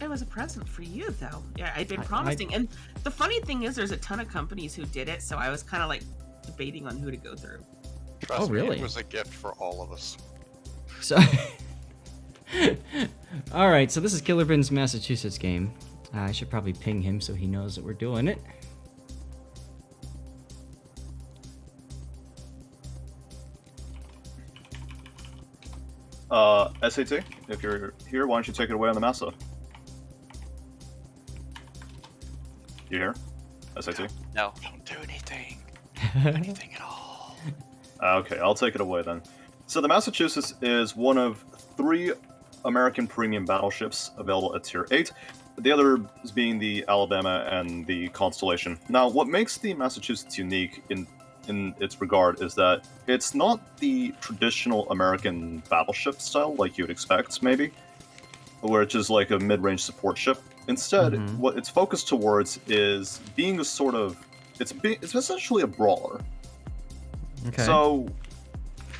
it was a present for you, though. Yeah, I've been I promising. And the funny thing is, there's a ton of companies who did it, so I was kind of like debating on who to go through. Trust me, really? it was a gift for all of us. So, all right. So this is Killer Bin's Massachusetts game. I should probably ping him so he knows that we're doing it. SAT, if you're here, why don't you take it away on the Massa? You here? SAT? No. Don't do anything. Anything at all. Okay, I'll take it away then. So the Massachusetts is one of 3 American premium battleships available at Tier 8. The others being the Alabama and the Constellation. Now, what makes the Massachusetts unique in its regard is that it's not the traditional American battleship style like you'd expect, maybe, where it's just like a mid-range support ship. Instead, what it's focused towards is being a sort of... It's essentially a brawler. Okay. So,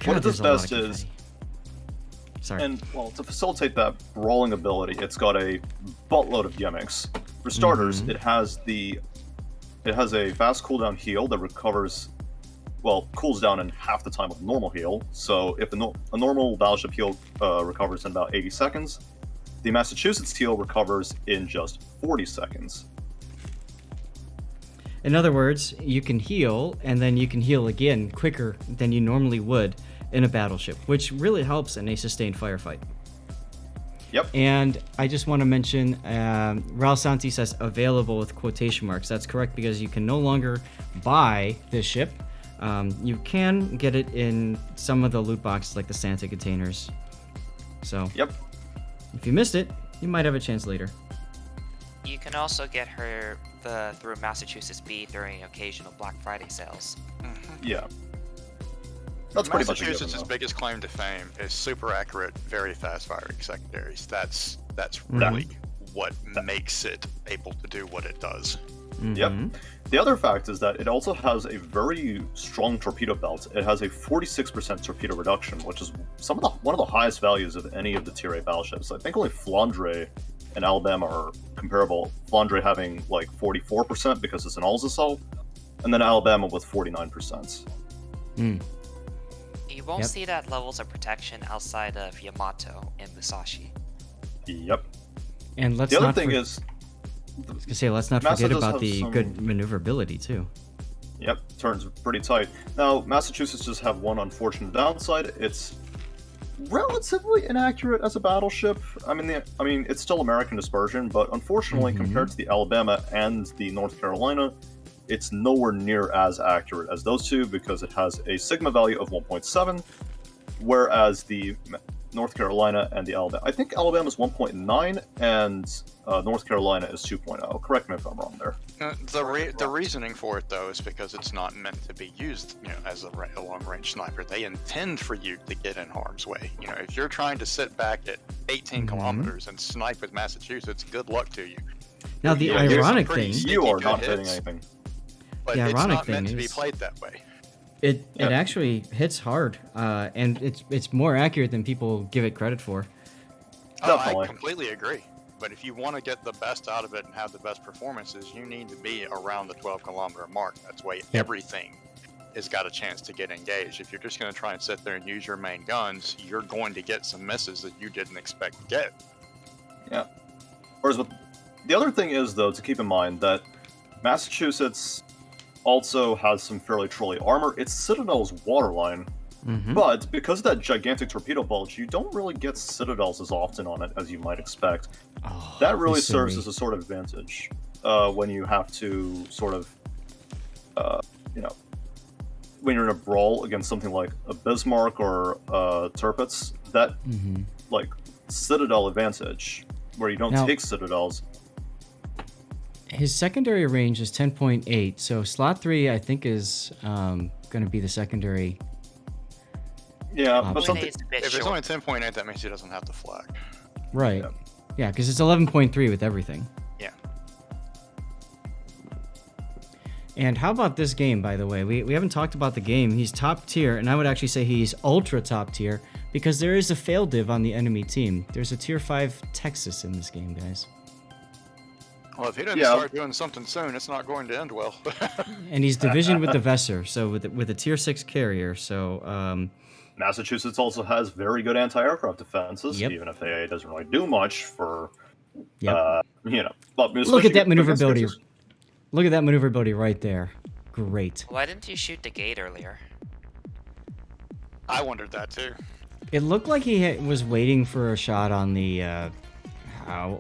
what it does there's a lot best of is... confetti. Sorry. And, well, to facilitate that brawling ability, it's got a buttload of gimmicks. For starters, it has a fast cooldown heal that recovers... Well, cools down in half the time of normal heal. So if a normal battleship heal recovers in about 80 seconds, the Massachusetts heal recovers in just 40 seconds. In other words, you can heal, and then you can heal again quicker than you normally would in a battleship, which really helps in a sustained firefight. Yep. And I just want to mention, Ral Santi says available with quotation marks. That's correct, because you can no longer buy this ship. You can get it in some of the loot boxes, like the Santa containers. So, Yep. if you missed it, you might have a chance later. You can also get her through Massachusetts B during occasional Black Friday sales. Yeah. That's pretty much a given, Massachusetts' though. biggest claim to fame is super accurate, very fast firing secondaries. That's really what makes it able to do what it does. Yep. The other fact is that it also has a very strong torpedo belt. It has a 46% torpedo reduction, which is one of the highest values of any of the Tier 8 battleships. I think only Flandre and Alabama are comparable. Flandre having like 44% because it's an Alsace, and then Alabama with 49%. You won't see that levels of protection outside of Yamato and Musashi. Yep. And let's The other not thing for- is, I was gonna say, let's not Massa forget does about have the some- good maneuverability too. yep, turns pretty tight. Now, Massachusetts does have one unfortunate downside. It's relatively inaccurate as a battleship. I mean, it's still American dispersion, but unfortunately, compared to the Alabama and the North Carolina, it's nowhere near as accurate as those two because it has a sigma value of 1.7, whereas the North Carolina and the Alabama, I think Alabama is 1.9 and North Carolina is 2.0. Correct me if I'm wrong there. The reasoning for it, though, is because it's not meant to be used, as a long-range sniper. They intend for you to get in harm's way. If you're trying to sit back at 18 kilometers and snipe with Massachusetts, good luck to you. Now the Yeah, here's some ironic pretty thing, sneaky You are good not hitting hits, anything. But The it's ironic not meant thing to be is- played that way. it Yeah. actually hits hard, and it's more accurate than people give it credit for. Oh, Definitely. I completely agree. But if you want to get the best out of it and have the best performances, you need to be around the 12-kilometer mark. That's why everything has got a chance to get engaged. If you're just going to try and sit there and use your main guns, you're going to get some misses that you didn't expect to get. Yeah. Whereas the other thing is, though, to keep in mind that Massachusetts also has some fairly trolly armor. Its Citadel's waterline, but because of that gigantic torpedo bulge, you don't really get Citadels as often on it as you might expect. Oh, That really listen serves to me. as a sort of advantage when you have to sort of, when you're in a brawl against something like a Bismarck or Tirpitz, that like Citadel advantage where you don't Now- take Citadels. His secondary range is 10.8, so slot 3 I think is going to be the secondary. Yeah, but Point something. A is a bit If it's short. only 10.8, that means he doesn't have to flag. Right. Yeah, because it's 11.3 with everything. Yeah. And how about this game, by the way? We haven't talked about the game. He's top tier, and I would actually say he's ultra top tier because there is a fail div on the enemy team. There's a tier 5 Texas in this game, guys. Well, if he doesn't Yeah. start doing something soon, it's not going to end well. And he's divisioned with the Vesser, so with a tier 6 carrier. So Massachusetts also has very good anti-aircraft defenses, Yep. even if AA doesn't really do much for, Yep. But Look at that especially against maneuverability. cruisers. Look at that maneuverability right there. Great. Why didn't you shoot the gate earlier? I wondered that too. It looked like he was waiting for a shot on the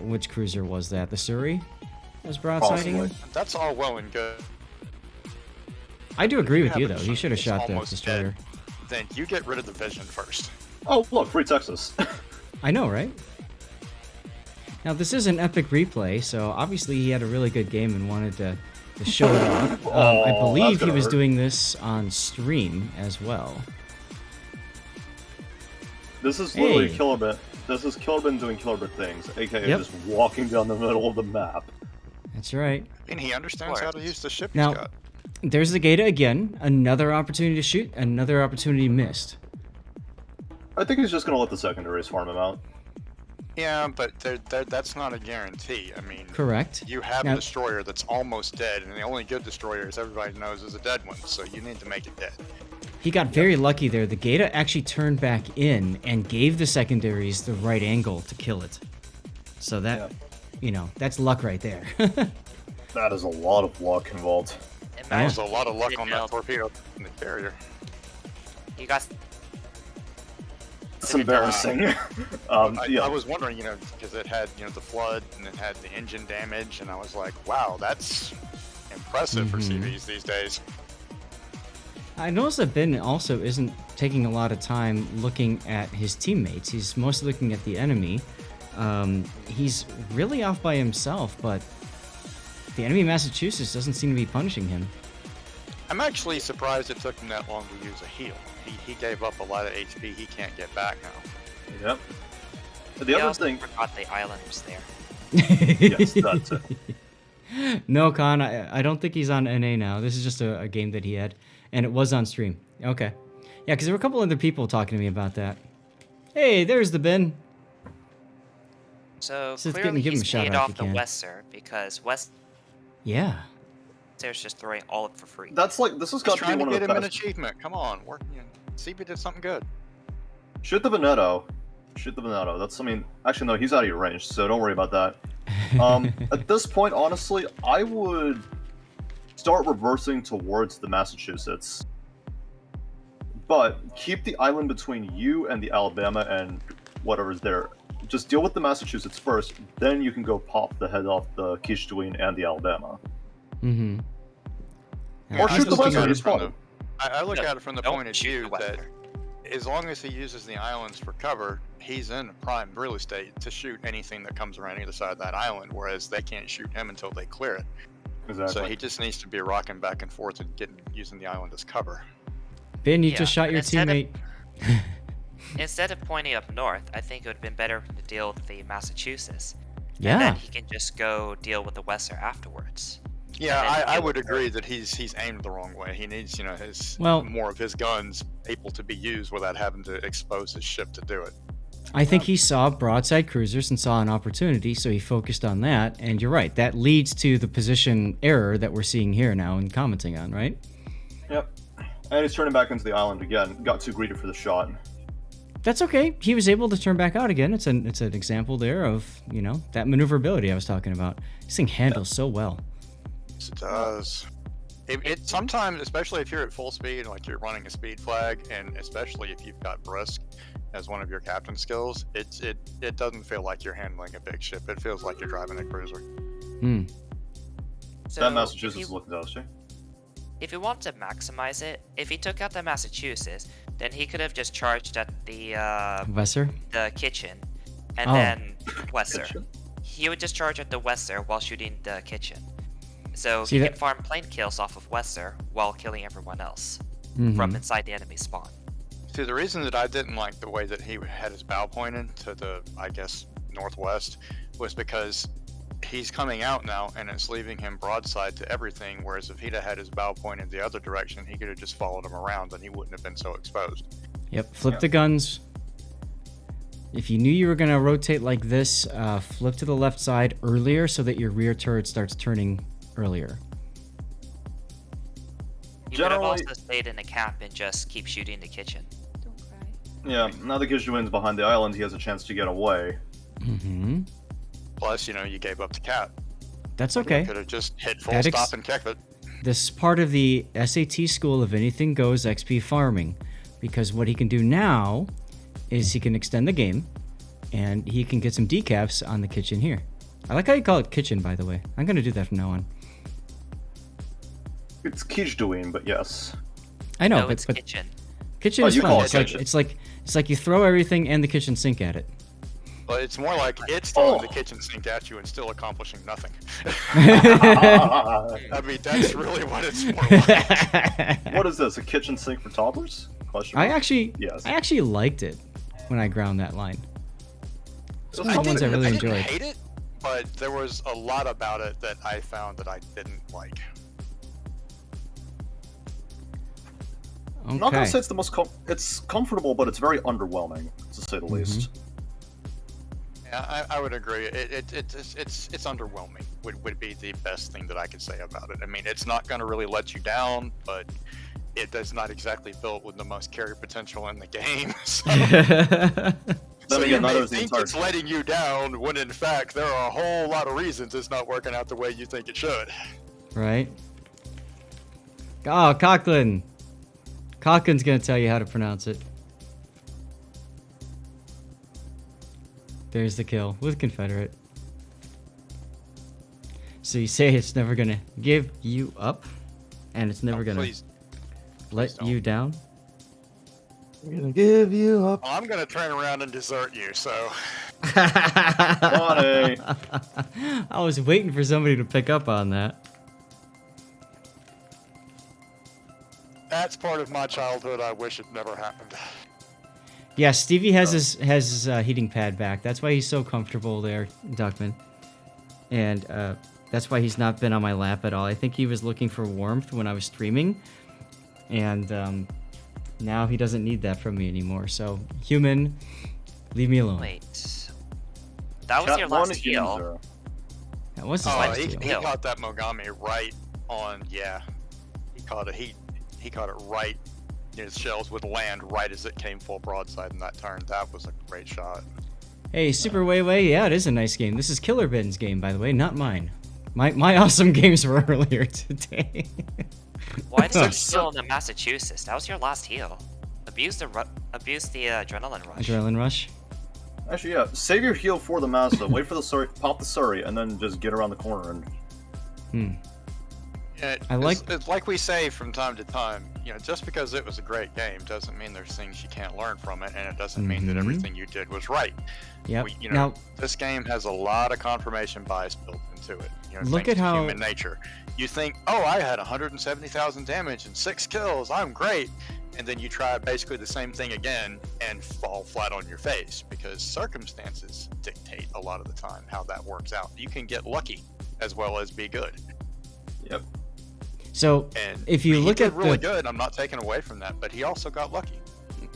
which cruiser was that? The Surrey was broadsiding him. Possibly. That's all well and good. I do agree with have you a though. He ship should have that's shot the almost destroyer. dead. Then you get rid of the vision first. Oh, look, free Texas. I know, right? Now this is an epic replay, so obviously he had a really good game and wanted to show it off. I Oh, believe that's he gonna was hurt. doing this on stream as well. This is literally Hey. Killerbit. This is Killerbit doing Killerbit things, aka Yep. just walking down the middle of the map. That's right. I mean, he understands how to use the ship Now- he's got. There's the Gata again. Another opportunity to shoot. Another opportunity missed. I think he's just gonna let the secondaries farm him out. Yeah, but that's not a guarantee. I mean, Correct. you have Now- a destroyer that's almost dead, and the only good destroyer, as everybody knows, is a dead one. So you need to make it dead. He got very lucky there. The Gata actually turned back in and gave the secondaries the right angle to kill it. So that, that's luck right there. That is a lot of luck involved. There's Imagine a lot of luck you on built- that torpedo in the carrier. You got It's embarrassing. I yeah. was wondering, because it had, the flood and it had the engine damage, and I was like, wow, that's impressive for CVs these days. I noticed that Ben also isn't taking a lot of time looking at his teammates. He's mostly looking at the enemy. He's really off by himself, but the enemy Massachusetts doesn't seem to be punishing him. I'm actually surprised it took him that long to use a heal. He gave up a lot of HP he can't get back now. Yep. The We other also thing. forgot the island was there. Yes, that's it. No, Con, I don't think he's on NA now. This is just a game that he had, and it was on stream. Okay. Yeah, because there were a couple other people talking to me about that. Hey, there's the Ben. So So it's clearly give him a he's shout paid out if off you the can. Wesser because Yeah. Wester's just throwing all up for free. This has Just got to be trying to one of get the him an best. achievement. Come on, work. CB did something good. Shoot the Veneto. Shoot the Veneto. Actually, no, he's out of your range, so don't worry about that. At this point, honestly, I would start reversing towards the Massachusetts. But keep the island between you and the Alabama and whatever's there. Just deal with the Massachusetts first, then you can go pop the head off the Kishtween and the Alabama. Mm-hmm. Or shoot the Wesser, at he's it from fine. I look No, at it from the don't point of shoot view the that Wesser. as long as he uses the islands for cover, he's in prime real estate to shoot anything that comes around either side of that island, whereas they can't shoot him until they clear it. Exactly. So he just needs to be rocking back and forth and using the island as cover. Ben, you Yeah, just shot but your instead of- teammate. Instead of pointing up north, I think it would have been better to deal with the Massachusetts. And Yeah. then he can just go deal with the Wesser afterwards. Yeah, And then I deal would with agree that he's aimed the wrong way. He needs, his Well- more of his guns able to be used without having to expose his ship to do it. I think he saw broadside cruisers and saw an opportunity, so he focused on that. And you're right, that leads to the position error that we're seeing here now and commenting on, right? Yep. And he's turning back into the island again. Got too greedy for the shot. That's okay. He was able to turn back out again. It's an example there of, that maneuverability I was talking about. This thing handles so well. Yes, it does. It sometimes, especially if you're at full speed, like you're running a speed flag, and especially if you've got brisk as one of your captain skills, it doesn't feel like you're handling a big ship. It feels like you're driving a cruiser. Hmm. So That if Massachusetts you- is looking dusty. If you want to maximize it, if he took out the Massachusetts, then he could have just charged at the Wesser? kitchen, and Oh. then Wesser. Kitchen? He would just charge at the Wesser while shooting the kitchen. So See he that- can farm plane kills off of Wesser while killing everyone else Mhm. from inside the enemy spawn. See, the reason that I didn't like the way that he had his bow pointed to the, I guess, northwest was because he's coming out now and it's leaving him broadside to everything, whereas if he'd have had his bow pointed the other direction, he could have just followed him around and he wouldn't have been so exposed. Yep, flip the guns. If you knew you were going to rotate like this, flip to the left side earlier so that your rear turret starts turning earlier. You could have Generally- also stayed in the cap and just keep shooting the kitchen. Don't cry. Yeah, now that Kishuin's behind the island, he has a chance to get away. Mm-hmm. Plus, you gave up the cat. That's okay. Could have just hit full That stop and kicked it. This is part of the SAT school of anything goes XP farming. Because what he can do now is he can extend the game and he can get some decaps on the kitchen here. I like how you call it kitchen, by the way. I'm going to do that from now on. It's Kijduin, but yes. I know, No, it's but kitchen. kitchen Oh, is you fun. call it It's like, kitchen. it's like you throw everything and the kitchen sink at it. But it's more like it's throwing the Oh. kitchen sink at you and still accomplishing nothing. What I mean, that's really what it's more like. is this? A kitchen sink for toddlers? Question I mark? actually liked it when I ground that line. It's one of the things I really I didn't enjoyed. hate it, but there was a lot about it that I found that I didn't like. I'm not gonna Okay. say it's the most it's comfortable, but it's very underwhelming, to say the least. Yeah, I would agree. It's underwhelming. Would be the best thing that I could say about it. I mean, it's not going to really let you down, but it is not exactly built with the most carry potential in the game. So, so Then you again, may neither is the think entire. it's letting you down when in fact there are a whole lot of reasons it's not working out the way you think it should. Right? Oh, Cochran. Cochran's gonna tell you how to pronounce it. There's the kill with Confederate. So you say it's never gonna give you up, and it's never gonna Please, let don't. you down. I'm gonna give you up. I'm gonna turn around and desert you. So Funny. I was waiting for somebody to pick up on that. that's part of my childhood. I wish it never happened. Yeah, Stevie has his heating pad back. That's why he's so comfortable there, Duckman. And that's why he's not been on my lap at all. I think he was looking for warmth when I was streaming. And now he doesn't need that from me anymore. So, human, leave me alone. Wait. That was Chat your one last is heal. zero. That was his Oh, last he heal. caught that Mogami right on. Yeah, he caught it. He caught it right near the shells with land, right as it came full broadside in that turn. That was a great shot. Hey, Super Way, yeah, it is a nice game. This is Killer Ben's game, by the way, not mine. My awesome games were earlier today. Why did you heal in the Massachusetts? That was your last heal. Abuse the adrenaline rush. Adrenaline rush. Actually, yeah. Save your heal for the Massa. Wait for the Surrey, pop the Surrey, and then just get around the corner and. Yeah, I like- it's like we say from time to time. Just because it was a great game doesn't mean there's things you can't learn from it, and it doesn't mean that Mhm. everything you did was right. Yep. Now, this game has a lot of confirmation bias built into it. Look thanks at to how- human nature. You think, oh, I had 170,000 damage and 6 kills. I'm great. And then you try basically the same thing again and fall flat on your face because circumstances dictate a lot of the time how that works out. You can get lucky as well as be good. Yep. So, And if you he look did at really the good, I'm not taking away from that, but he also got lucky.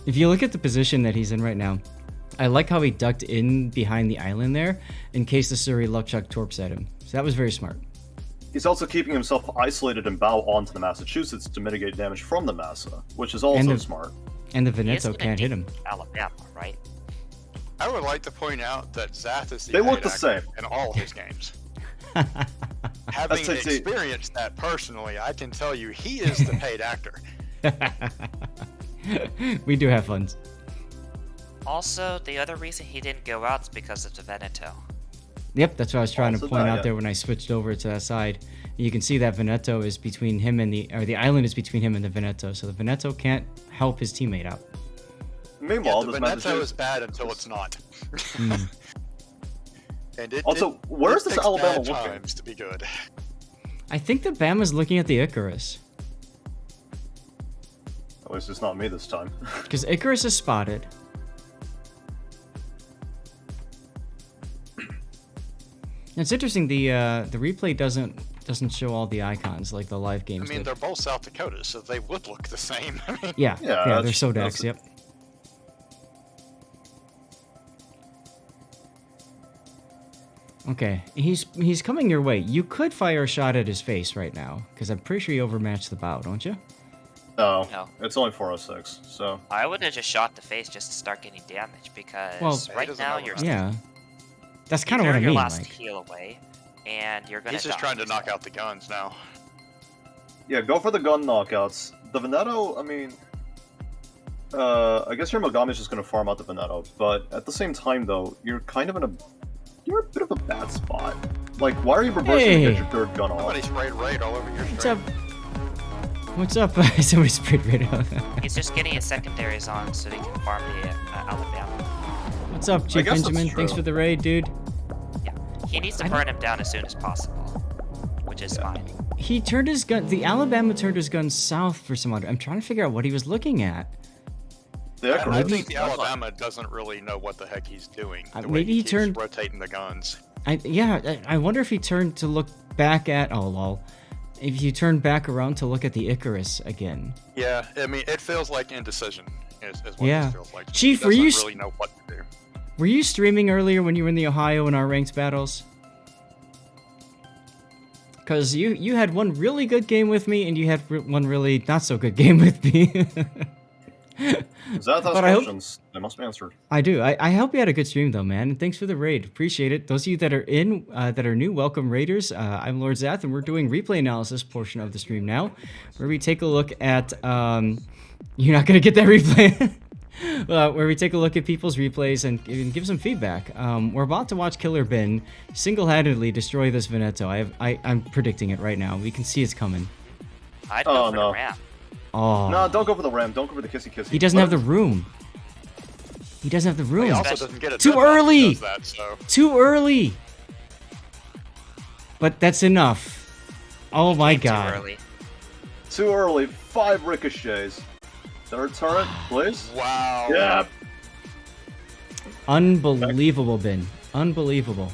if you look at the position that he's in right now, I like how he ducked in behind the island there in case the Surrey Luckchuck torps at him. So that was very smart. He's also keeping himself isolated and bow onto the Massachusetts to mitigate damage from the Massa, which is also the- smart. And the He is Veneto gonna can't hit him. beat Alabama, right? I would like to point out that Zath is the They look paid the actor same. in all his games. Having That's it. experienced that personally, I can tell you he is the paid actor. We do have fun. Also, the other reason he didn't go out is because of the Veneto. Yep, that's what I was trying to Also point that, out yeah. there when I switched over to that side. You can see that Veneto is between him and the island is between him and the Veneto, so the Veneto can't help his teammate out. Meanwhile, Yeah, the this Veneto Massachusetts. is bad until it's not. Mm. And it, Also, it, where's it this takes Alabama bad looking? times to be good. I think that Bama's looking at the Icarus. At least it's not me this time. Because Icarus is spotted. It's interesting, the replay doesn't show all the icons like the live I games mean, did. they're both South Dakota, so they would look the same. I mean, Yeah, Yeah, they're that's- Sodax, that's- yep. Okay, he's coming your way. You could fire a shot at his face right now, because I'm pretty sure you overmatched the bow, don't you? No, No. it's only 406, so... I would have just shot the face just to start getting damage because Well, right doesn't now know you're that. Yeah. That's kind of you're what I your mean, last like... heal away, and you're gonna. He's just die, trying to knock so- out the guns now. Yeah, go for the gun knockouts. The Veneto, I mean... I guess your Mogami's just gonna farm out the Veneto, but at the same time, though, you're kind of in a... You're a bit of a bad spot. Like, why are you reversing to Hey! get your third gun Somebody off? sprayed raid all over your What's stream. up? What's up? Somebody sprayed right out. He's just getting his secondaries on so he can farm the Alabama. What's up, Chief guess that's Benjamin? Thanks true. for the raid, dude. Yeah, he needs to I burn him down as soon as possible, which is fine. He turned his gun... The Alabama turned his gun south for some odd... I'm trying to figure out what he was looking at. The I Echo think the Alabama doesn't really know what the heck he's doing. The way maybe he keeps turned- rotating the guns. I wonder if he turned to look back at... Oh, lol. If you turn back around to look at the Icarus again. Yeah, I mean, it feels like indecision is what Yeah. this feels like. Chief, he were you doesn't really know what to do. Were you streaming earlier when you were in the Ohio in our ranked battles? Because you had one really good game with me, and you had one really not so good game with me. Zath has But I hope- questions. They must be answered. I do. I hope you had a good stream though, man. And thanks for the raid. Appreciate it. Those of you that are that are new, welcome raiders. I'm Lord Zath, and we're doing replay analysis portion of the stream now, where we take a look at. You're not gonna get that replay. Where we take a look at people's replays and give some feedback. We're about to watch Killer Ben single-handedly destroy this Veneto. I'm predicting it right now. We can see it's coming. I'd go Oh, for no. the ramp. Oh. No, don't go for the ram. Don't go for the kissy kissy. He doesn't have the room. He doesn't have the He room. also doesn't get a Too deadlock when he early! does that, so. Too early. But that's enough. Oh my Came too god. early. Too early. 5 ricochets. Third turret, please. Wow. Yeah. Unbelievable, Ben. Unbelievable.